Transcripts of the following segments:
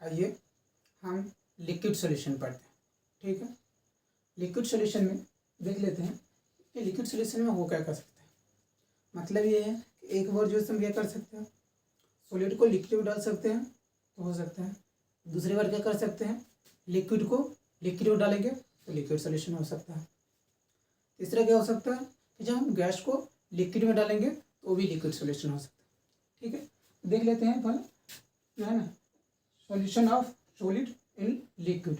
आइए हम liquid solution पढ़ते हैं। ठीक है, लिक्विड सॉल्यूशन में देख लेते हैं कि लिक्विड सॉल्यूशन में वो क्या कर सकते हैं। मतलब ये है कि एक बार जो हम क्या कर सकते हैं, सॉलिड को लिक्विड में डाल सकते हैं तो हो सकता है। दूसरी बार क्या कर सकते हैं, लिक्विड को लिक्विड में डालेंगे तो लिक्विड सॉल्यूशन हो सकता है। तीसरा क्या हो सकता है कि जब हम गैस को लिक्विड में डालेंगे तो भी लिक्विड सॉल्यूशन हो सकता है। ठीक है, देख लेते हैं पहले है ना, solution of solid in liquid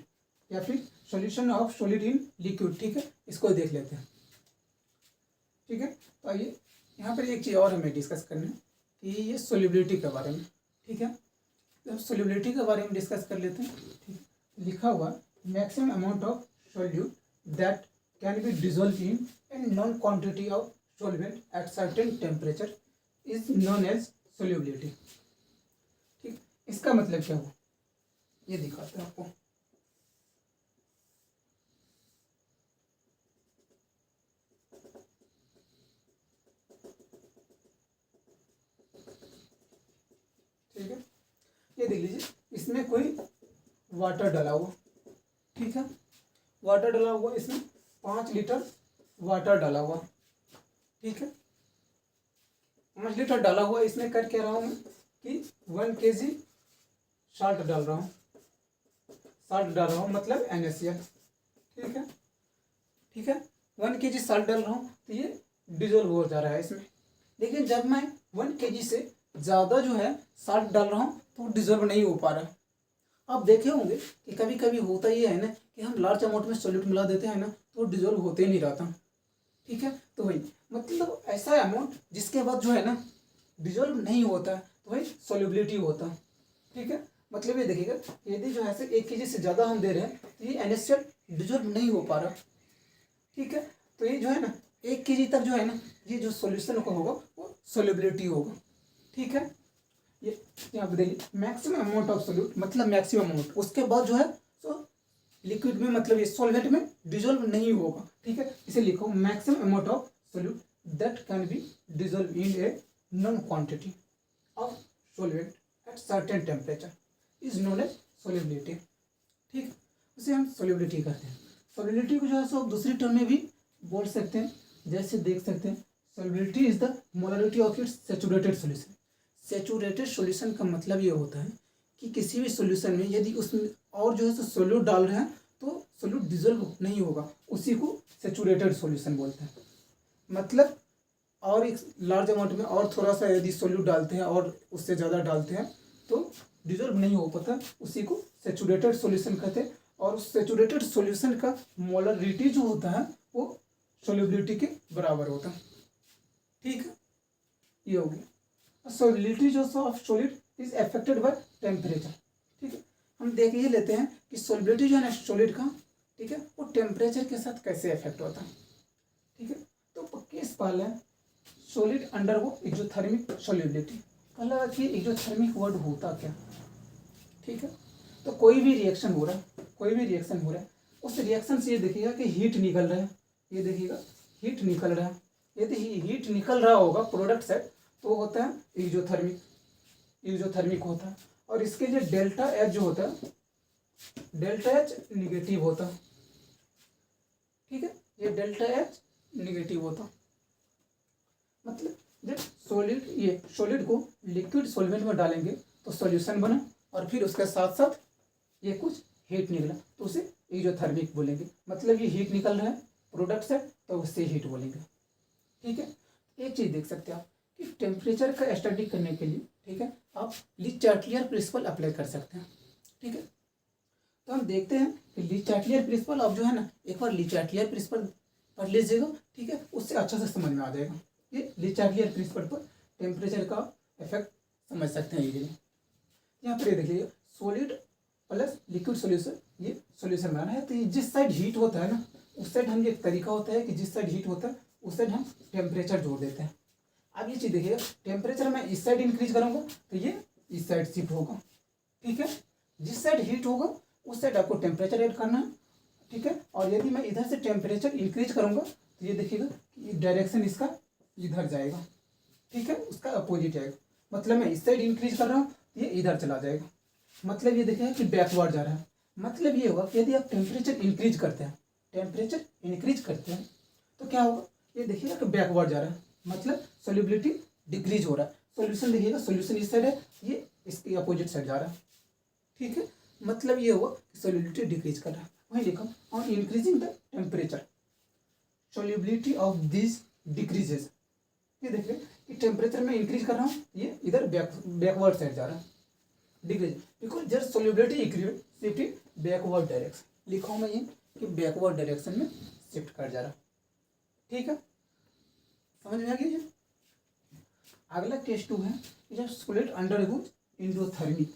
या फिर solution of solid in liquid. ठीक है, इसको देख लेते हैं। ठीक है, तो आइए यहाँ पर एक चीज़ और हमें डिस्कस करना है कि ये सोल्युबिलिटी के बारे में। ठीक है, तो सोल्युबिलिटी के बारे में डिस्कस कर लेते हैं। ठीक है, लिखा हुआ maximum amount of solute that can be dissolve in an known quantity of solvent at certain temperature is known as solubility. ठीक, इसका मतलब क्या हुआ ये दिखाते हैं आपको। ठीक है, ये देख लीजिए, इसमें कोई वाटर डाला हुआ। ठीक है, वाटर डाला हुआ, इसमें 5 लीटर वाटर डाला हुआ। ठीक है, 5 लीटर डाला हुआ, इसमें कर क्या रहा हूँ मैं कि 1 kg साल्ट डाल रहा हूँ। साल्ट डाल रहा हूँ मतलब NaCl। ठीक है, ठीक है, 1 kg साल्ट डाल रहा हूँ तो ये डिजोल्व हो जा रहा है इसमें। लेकिन जब मैं 1 kg से ज़्यादा जो है साल्ट डाल रहा हूँ तो डिजोल्व नहीं हो पा रहा। आप देखे होंगे कि कभी कभी होता ये है ना कि हम लार्ज अमाउंट में सॉल्यूट मिला देते हैं ना तो डिजोल्व होते ही नहीं रहता। ठीक है, तो वही मतलब ऐसा अमाउंट जिसके बाद जो है ना डिजोल्व नहीं होता है तो वही सॉल्युबिलिटी होता है। ठीक है, मतलब ये देखिएगा, यदि जो है 1 kg से ज़्यादा हम दे रहे हैं तो ये NaCl डिजोल्व नहीं हो पा रहा। ठीक है, तो ये जो है ना 1 kg तक जो है ना ये जो सॉल्यूशन का होगा वो सॉल्युबिलिटी होगा। ठीक है, ये यहाँ पे देखिए मैक्सिमम अमाउंट ऑफ सोल्यूट मतलब मैक्सिमम अमाउंट, उसके बाद जो है सो लिक्विड में मतलब ये सॉल्वेंट में डिजोल्व नहीं होगा। ठीक है, इसे लिखो maximum amount of solute that can be dissolve in a known quantity of solvent at certain temperature is known as solubility. ठीक, उसे हम सोल्युबिलिटी कहते हैं। सोल्युबिलिटी को जो है सो दूसरी टर्म में भी बोल सकते हैं, जैसे देख सकते हैं solubility is the molarity of its saturated solution. Saturated solution का मतलब ये होता है कि किसी भी सॉल्यूशन में यदि उसमें और जो है सो सोल्यूट डाल रहे हैं तो सोल्यूट डिजोल्व नहीं होगा, उसी को सैचुरेटेड सॉल्यूशन बोलते हैं। मतलब और एक लार्ज अमाउंट में और थोड़ा सा यदि सोल्यूट डालते हैं और उससे ज़्यादा डालते हैं तो डिजोल्व नहीं हो पाता, उसी को सैचुरेटेड सॉल्यूशन कहते हैं। और उस सैचुरेटेड सॉल्यूशन का मोलरिटी जो होता है वो सोल्युबिलिटी के बराबर होता है। ठीक है, ये हो गया। सॉल्युबिलिटी जो of solid is affected by temperature. ठीक है, हम देख ये लेते हैं कि सॉल्युबिलिटी जो है ना सॉलिड का, ठीक है, वो टेम्परेचर के साथ कैसे अफेक्ट होता है। ठीक है, तो केस पहले सॉलिड अंडर वो एक्सोथर्मिक सॉल्युबिलिटी। पहला कि एक्सोथर्मिक वर्ड होता क्या। ठीक है, तो कोई भी रिएक्शन हो रहा है, कोई भी रिएक्शन हो रहा है, उस रिएक्शन से ये देखिएगा कि हीट निकल रहा है। ये देखिएगा हीट निकल रहा है, यदि हीट निकल रहा होगा प्रोडक्ट से तो होता है एक्सोथर्मिक, एक्सोथर्मिक होता है। और इसके लिए डेल्टा एच जो होता है, डेल्टा एच निगेटिव होता है। ठीक है, ये डेल्टा एच निगेटिव होता, मतलब जब सॉलिड ये सॉलिड को लिक्विड सॉल्वेंट में डालेंगे तो सॉल्यूशन बना और फिर उसके साथ साथ ये कुछ हीट निकला तो उसे एक्सोथर्मिक बोलेंगे। मतलब ये हीट निकल रहा है प्रोडक्ट से तो उससे हीट बोलेंगे। ठीक है, एक चीज़ देख सकते हैं आप कि टेम्परेचर का स्टडी करने के लिए, ठीक है, आप ली चार्टियर प्रिंसिपल अप्लाई कर सकते हैं। ठीक है, तो हम देखते हैं कि ली चार्टियर प्रिंसिपल आप जो है ना एक बार ली चार्टियर प्रिंसिपल पढ़ लीजिएगा। ठीक है, उससे अच्छा से समझ में आ जाएगा। ये ली चार्टियर प्रिंसिपल पर टेम्परेचर का इफेक्ट समझ सकते हैं इजीली। यहाँ पर ये देखिए सॉलिड प्लस लिक्विड सोल्यूशन, ये सोल्यूशन बनाना है तो ये जिस साइड हीट होता है ना उस साइड हम, ये तरीका होता है कि जिस साइड हीट होता है उस साइड हम टेम्परेचर जोड़ देते हैं। अब ये चीज़ देखिएगा, टेम्परेचर मैं इस साइड इंक्रीज करूँगा तो ये इस साइड शिफ्ट होगा। ठीक है, जिस साइड हीट होगा उस साइड आपको टेम्परेचर ऐड करना है। ठीक है, और यदि मैं इधर से टेम्परेचर इंक्रीज करूँगा तो ये देखिएगा कि डायरेक्शन इसका इधर जाएगा। ठीक है, उसका अपोजिट आएगा। मतलब मैं इस साइड इंक्रीज कर रहा हूँ तो ये इधर चला जाएगा। मतलब ये देखिए कि बैकवर्ड जा रहा है। मतलब ये होगा कि यदि आप टेम्परेचर इंक्रीज करते हैं, टेम्परेचर इंक्रीज करते हैं तो क्या होगा, ये देखिएगा कि बैकवर्ड जा रहा है, मतलब सोल्यूबिलिटी डिक्रीज हो रहा है। सोल्यूशन देखिएगा, सोल्यूशन इस साइड है, ये इसके अपोजिट साइड जा रहा है। ठीक है, मतलब ये हुआ कि सोल्यूबिलिटी डिक्रीज कर रहा है। वहीं लिखा on increasing the temperature solubility of this decreases. ये देखिए कि टेम्परेचर में इंक्रीज कर रहा हूँ, ये इधर बैकवर्ड साइड जा रहा है, डिक्रीज, बिकॉज जर solubility increase shift in backward direction. लिखा हूँ मैं ये कि बैकवर्ड डायरेक्शन में शिफ्ट कर जा रहा। ठीक है, समझ में आ गया ये। अगला केस 2 है कि जब सॉलिड अंडरगोज एंडोथर्मिक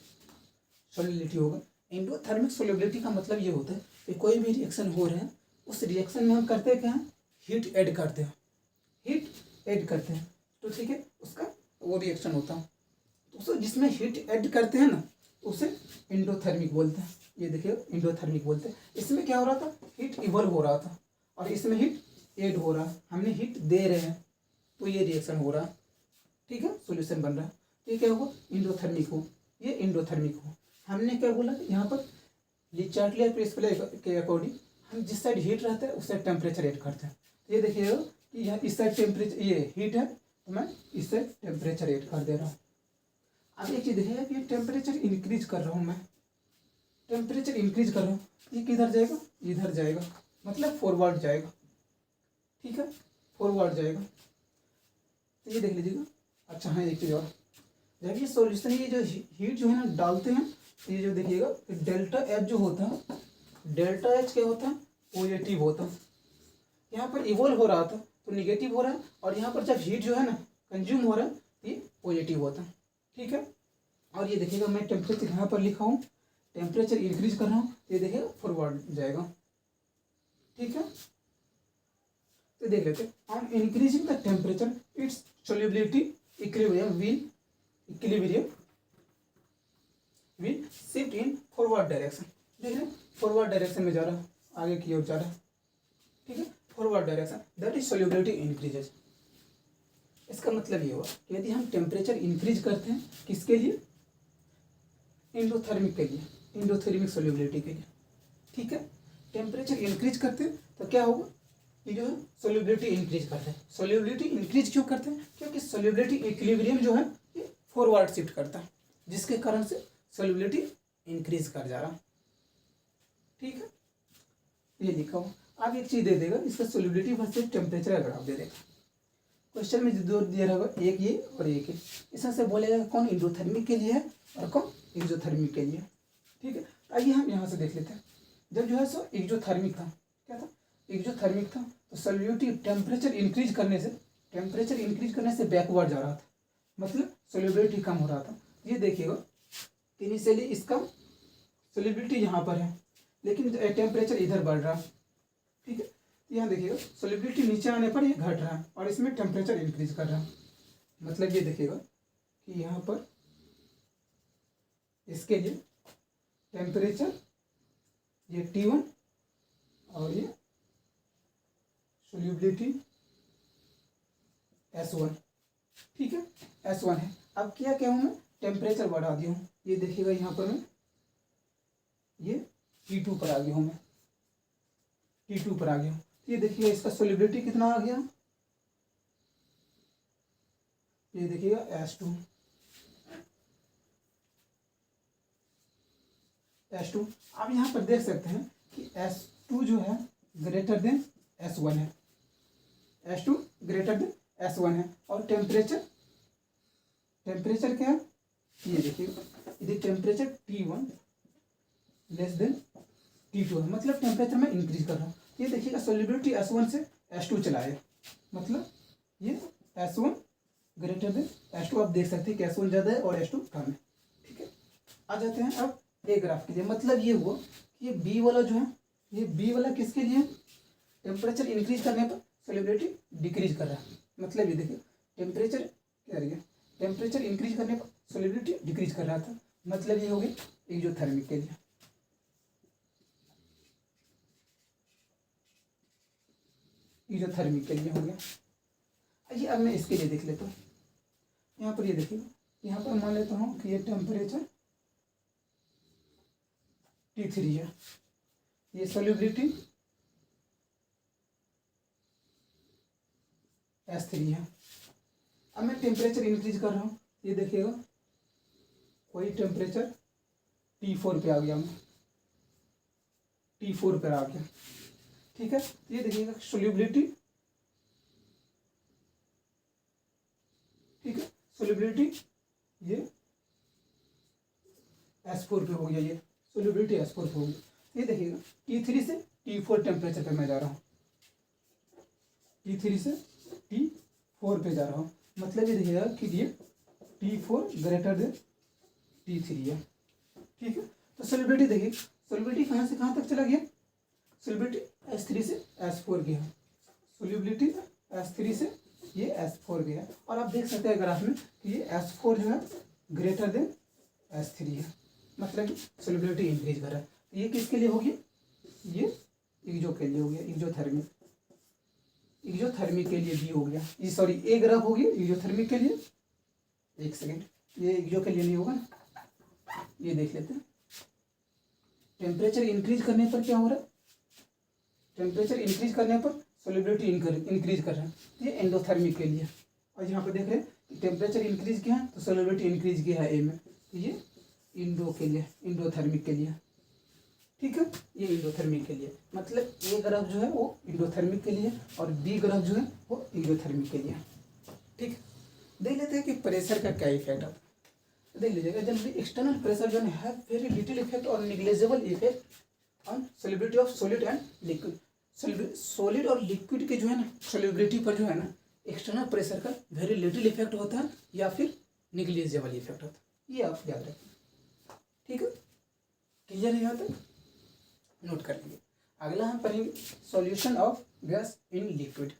सोल्यूबिलिटी होगा। एंडोथर्मिक सोल्यूबिलिटी का मतलब ये होता है कि कोई भी रिएक्शन हो रहे हैं, उस रिएक्शन में हम करते क्या हैं, हीट ऐड करते हैं, हीट ऐड करते हैं, तो ठीक है, उसका वो रिएक्शन होता है। तो उसे जिसमें हीट ऐड करते हैं ना, उसे एंडोथर्मिक बोलते हैं। ये देखिए एंडोथर्मिक बोलते हैं। इसमें क्या हो रहा था, हीट इवॉल्व हो रहा था, और इसमें हीट ऐड हो रहा है, हमने हीट दे रहे हैं, तो ये रिएक्शन हो रहा है। ठीक है, सॉल्यूशन बन रहा है। तो ये क्या होगा, एंडोथर्मिक हो, ये एंडोथर्मिक हो। हमने क्या बोला, यहाँ पर ये चार्ट लिया प्रिंसिपल के अकॉर्डिंग, हम जिस साइड हीट रहता है उस साइड टेम्परेचर ऐड करते हैं। तो ये देखिएगा कि यहाँ इस साइड टेम्परेचर, ये हीट है, तो मैं इस साइड टेम्परेचर ऐड कर दे रहा हूँ। अब एक चीज़ देखिएगा कि टेम्परेचर इंक्रीज कर रहा हूँ मैं, टेम्परेचर इंक्रीज कर रहा हूँ, ये किधर जाएगा, इधर जाएगा, मतलब फॉरवर्ड जाएगा। ठीक है, फॉरवर्ड जाएगा। तो ये देख लीजिएगा। अच्छा हाँ, एक चीज़ और, जब ये सॉल्यूशन, ये जो हीट जो है ना डालते हैं, तो ये जो देखिएगा डेल्टा एच जो होता है, डेल्टा एच क्या होता है, पॉजिटिव होता है। यहाँ पर इवॉल्व हो रहा था तो निगेटिव हो रहा है, और यहाँ पर जब हीट जो है ना कंज्यूम हो रहा है तो ये पॉजिटिव होता है। ठीक है, और ये देखिएगा मैं टेम्परेचर यहाँ पर लिखा हूँ, टेम्परेचर इंक्रीज कर रहा हूँ, ये देखिएगा फॉरवर्ड जाएगा। ठीक है, तो देख लेते हैं, on increasing the temperature it's solubility equilibrium will shift in forward direction. देख रहे हैं, फॉरवर्ड डायरेक्शन में जा रहा है, आगे की ओर जा रहा है। ठीक है, forward direction, that is solubility increases. इसका मतलब ये हुआ कि यदि हम टेम्परेचर इंक्रीज करते हैं, किसके लिए, एंडोथर्मिक के लिए, एंडोथर्मिक सोल्यूबिलिटी के लिए। ठीक है, टेम्परेचर इंक्रीज करते हैं तो क्या होगा, ये जो है सोल्यूबिलिटी इंक्रीज करते हैं। सोल्यूबिलिटी इंक्रीज क्यों करते हैं, क्योंकि सोल्यूबिलिटी इक्विलिब्रियम जो है ये फॉरवर्ड शिफ्ट करता है, जिसके कारण से सोल्यूबिलिटी इंक्रीज कर जा रहा। ठीक है, ये लिखा हो। अब एक चीज़ दे देगा, इसका सोल्यूबिलिटी वर्सेस टेम्परेचर अगर आप दे देगा, क्वेश्चन में दो दिया रहेगा, एक ये और एक ये, इसमें से बोलेगा कौन एंडोथर्मिक के लिए है और कौन एक्सोथर्मिक के लिए। ठीक है, आइए हम यहाँ से देख लेते हैं। जब जो है सो एक्सोथर्मिक था, क्या था, एक्सोथर्मिक था, तो सोल्यूबिलिटी टेम्परेचर इंक्रीज करने से बैकवर्ड जा रहा था, मतलब सोल्यूबिलिटी कम हो रहा था। ये देखिएगा इनिशियली इसका सोल्यूबिलिटी यहाँ पर है, लेकिन टेम्परेचर इधर बढ़ रहा है। ठीक है, यहाँ देखिएगा सोल्यूबिलिटी नीचे आने पर ये घट रहा है, और इसमें टेम्परेचर इंक्रीज कर रहा है। मतलब ये देखिएगा कि यहाँ पर इसके लिए टेम्परेचर ये T1 और ये सोल्यूबिलिटी S1। ठीक है, S1 है। अब क्या हूँ मैं, टेम्परेचर बढ़ा दिया हूँ, ये देखिएगा यहाँ पर मैं ये T2 पर आ गया हूँ, मैं T2 पर आ गया हूँ। ये देखिएगा इसका सोल्यूबिलिटी कितना आ गया, ये देखिएगा S2। आप यहाँ पर देख सकते हैं कि S2 जो है ग्रेटर देन S1 है, S2 ग्रेटर देन S1 है। और टेम्परेचर क्या है, ये देखिए, यदि temperature T1 less than T2 है, मतलब टेम्परेचर में इंक्रीज कर रहा हूँ। ये देखिएगा सोल्यूबिलिटी S1 से S2 चला है, मतलब ये S1 ग्रेटर देन S2। आप देख सकते हैं कि S1 ज़्यादा है और S2 कम है। ठीक है, आ जाते हैं अब ए ग्राफ के लिए। मतलब ये हुआ कि ये बी वाला जो है, ये बी वाला किसके लिए, टेम्परेचर इंक्रीज करने पर सोल्यूबिलिटी डिक्रीज कर रहा है। मतलब ये देखिए टेम्परेचर क्या रही है, टेम्परेचर इंक्रीज करने पर सोल्यूबिलिटी डिक्रीज कर रहा था, मतलब ये हो गई एक्सोथर्मिक के लिए। एक्सोथर्मिक के लिए हो गया। आइए अब मैं इसके लिए देख लेता हूँ। यहाँ पर ये देखिए, यहाँ पर मान लेता हूँ कि ये टेम्परेचर T3 है, ये सोल्यूबिलिटी S3 है। अब मैं टेम्परेचर इंक्रीज कर रहा हूँ, ये देखिएगा वही टेम्परेचर T4 पे आ गया, मैं T4 पर आ गया, ठीक है। ये देखिएगा सोल्यूबिलिटी, ठीक है, सोल्यूबिलिटी ये S4 पे हो गया, ये सोल्यूबिलिटी S4 पे हो गया। ये देखिएगा T3 से T4 टेम्परेचर पे मैं जा रहा हूँ, T3 से T4 पे जा रहा हूँ, मतलब ये देखिएगा कि ये T4 ग्रेटर देन T3 है, ठीक है। तो सोल्यूबिलिटी देखिए, सोल्यूबिलिटी कहाँ से कहाँ तक चला गया, सोल्यूबिलिटी S3 से S4 गया, सोल्यूबिलिटी S3 से ये S4 गया। और आप देख सकते हैं ग्राफ में कि ये S4 जो है ग्रेटर देन S3 है, मतलब कि सोल्यूबिलिटी इंक्रीज कर रहा है। तो ये किसके लिए हो गया, ये इग्जो के लिए हो गया, इग्जोथर्मिक, इग्जोथर्मिक के लिए भी हो गया, ये सॉरी ए ग्राफ हो गया इग्जोथर्मिक के लिए। एक सेकेंड, ये इग्जो के लिए नहीं होगा ना, ये देख लेते हैं। टेम्परेचर इंक्रीज करने पर क्या हो रहा है, टेम्परेचर इंक्रीज करने पर सोल्यूबिलिटी इंक्रीज कर रहा है, ये एंडोथर्मिक के लिए। और यहाँ पे देख रहे हैं कि टेम्परेचर इंक्रीज किया है तो सोल्यूबिलिटी इंक्रीज किया है ए में, तो ये इंडो के लिए, इंडोथर्मिक के लिए, ठीक है। ये इंडोथर्मिक के लिए, मतलब ए ग्राफ जो है वो इंडोथर्मिक के लिए और बी ग्राफ जो है वो इंडोथर्मिक के लिए, ठीक। देख लेते हैं कि प्रेशर का क्या इफेक्ट आता है। देख लीजिएगा, जनरली एक्सटर्नल प्रेशर जो है वेरी लिटिल इफेक्ट और negligible effect on solubility of solid and liquid. Solid और लिक्विड के जो है ना सोल्यूबिलिटी पर जो है ना एक्सटर्नल प्रेशर का वेरी लिटिल इफेक्ट होता है या फिर निग्लेजेबल इफेक्ट होता है, ये आप याद रखें, ठीक है। क्लियर है यहाँ तक, नोट कर लीजिए। अगला हम पढ़ेंगे solution of gas in liquid.